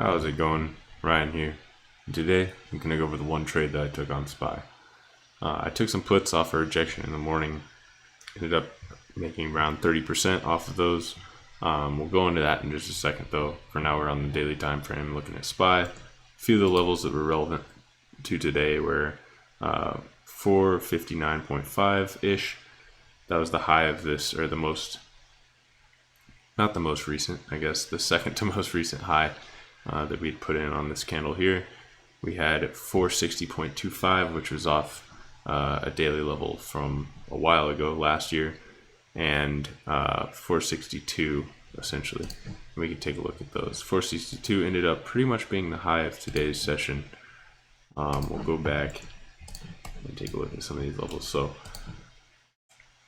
How's it going? Ryan here. Today I'm going to go over the one trade that I took on SPY. I took some puts off a rejection in the morning. Ended up making around 30% off of those. We'll go into that in just a second though. For now we're on the daily time frame looking at SPY. A few of the levels that were relevant to today were 459.5-ish. That was the high of this, or the most, not the most recent, I guess, the second to most recent high that we'd put in on this candle here. We had 460.25, which was off a daily level from a while ago last year, and 462 essentially. We can take a look at those. 462 ended up pretty much being the high of today's session. We'll go back and take a look at some of these levels. So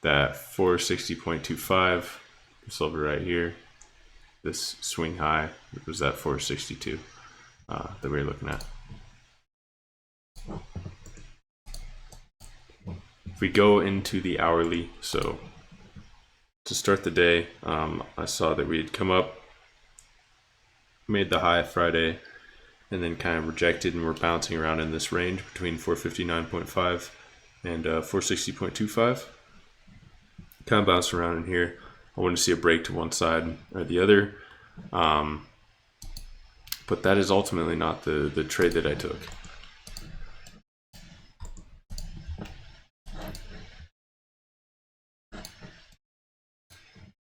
that 460.25 silver right here, this swing high was that 462 that we were looking at. If we go into the hourly, so to start the day, I saw that we had come up, made the high Friday, and then kind of rejected, and we're bouncing around in this range between 459.5 and 460.25. Kind of bounced around in here. I want to see a break to one side or the other, but that is ultimately not the trade that I took.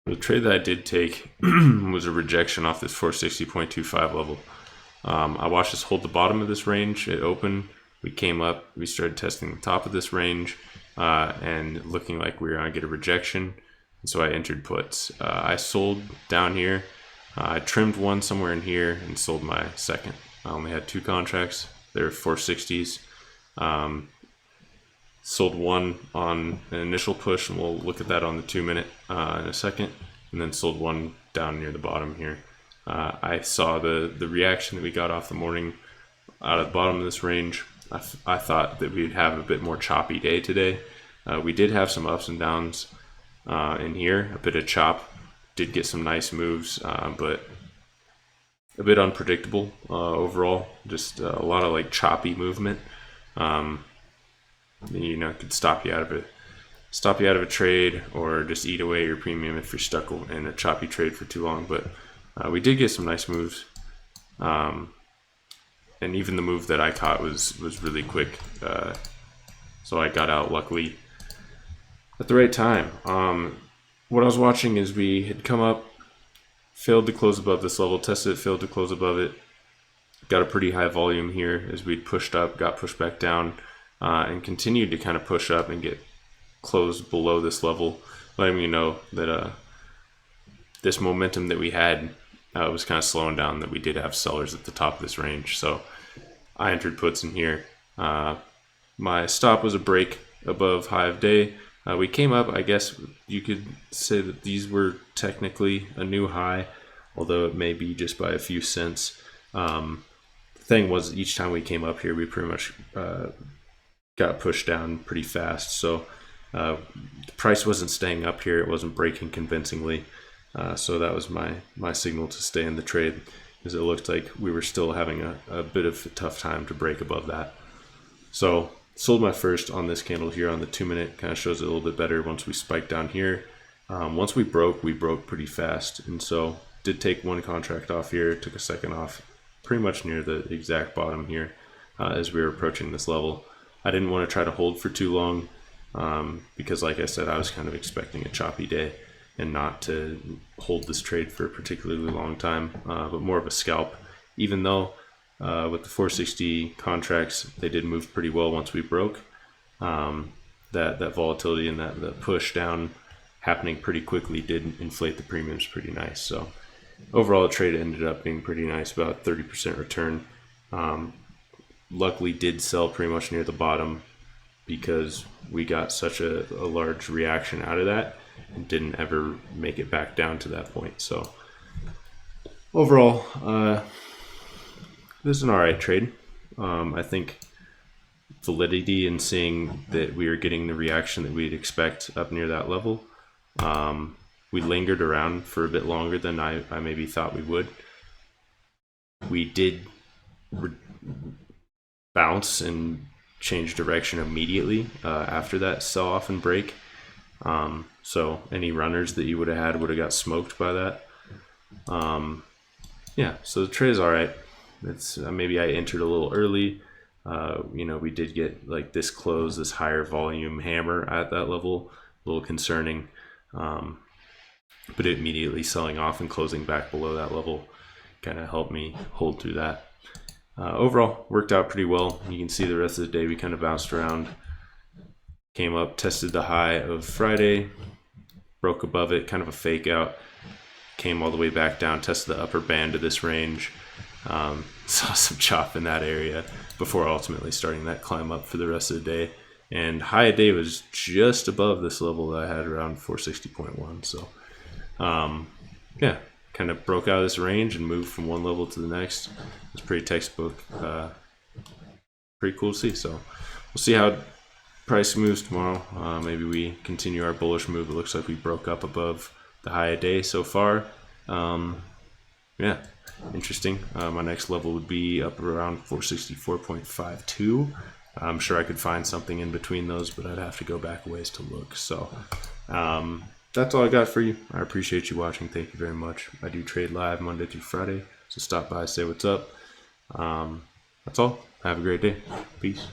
The trade that I did take was a rejection off this 460.25 level. I watched this hold the bottom of this range. It opened, we came up, we started testing the top of this range, and looking like we were going to get a rejection. And so I entered puts. I sold down here. I trimmed one somewhere in here and sold my second. I only had two contracts. They're 460s. Sold one on an initial push, and we'll look at that on the 2-minute in a second, and then sold one down near the bottom here. I saw the reaction that we got off the morning out of the bottom of this range. I thought that we'd have a bit more choppy day today. We did have some ups and downs in here, a bit of chop, did get some nice moves, but a bit unpredictable overall. Just a lot of like choppy movement. You know, it could stop you out of a trade, or just eat away your premium if you're stuck in a choppy trade for too long. But we did get some nice moves, and even the move that I caught was really quick, so I got out luckily at the right time. What I was watching is we had come up, failed to close above this level, tested it, failed to close above it, got a pretty high volume here as we'd pushed up, got pushed back down, and continued to kind of push up and get closed below this level, letting me know that this momentum that we had was kind of slowing down, that we did have sellers at the top of this range. So I entered puts in here. My stop was a break above high of day. We came up, I guess you could say that these were technically a new high, although it may be just by a few cents. The thing was, each time we came up here, we pretty much got pushed down pretty fast. So the price wasn't staying up here, it wasn't breaking convincingly. So that was my signal to stay in the trade, because it looked like we were still having a bit of a tough time to break above that. So sold my first on this candle here on the 2-minute. Kind of shows it a little bit better once we spiked down here. Once we broke pretty fast, and so did take one contract off here, took a second off pretty much near the exact bottom here as we were approaching this level. I didn't want to try to hold for too long because, like I said, I was kind of expecting a choppy day and not to hold this trade for a particularly long time, but more of a scalp. Even though with the 460 contracts, they did move pretty well once we broke. That volatility and that push down happening pretty quickly did inflate the premiums pretty nice. So overall, the trade ended up being pretty nice, about 30% return. Luckily did sell pretty much near the bottom because we got such a large reaction out of that and didn't ever make it back down to that point. So overall, this is an alright trade. I think validity in seeing that we were getting the reaction that we'd expect up near that level. We lingered around for a bit longer than I maybe thought we would. we did bounce and change direction immediately after that sell off and break. So any runners that you would have had would have got smoked by that. Yeah, so the trade is all right. It's maybe I entered a little early. We did get like this close, this higher volume hammer at that level, a little concerning. But immediately selling off and closing back below that level kind of helped me hold through that. Overall, worked out pretty well. You can see the rest of the day we kind of bounced around, came up, tested the high of Friday, broke above it, kind of a fake out, came all the way back down, tested the upper band of this range, saw some chop in that area before ultimately starting that climb up for the rest of the day. And high of day was just above this level that I had around 460.1. So yeah, kind of broke out of this range and moved from one level to the next. It's pretty textbook, pretty cool to see. So we'll see how price moves tomorrow. Maybe we continue our bullish move. It looks like we broke up above the high of day so far. Yeah, interesting. My next level would be up around 464.52. I'm sure I could find something in between those, but I'd have to go back a ways to look. So that's all I got for you. I appreciate you watching. Thank you very much. I do trade live Monday through Friday, so stop by, say what's up. That's all. Have a great day. Peace.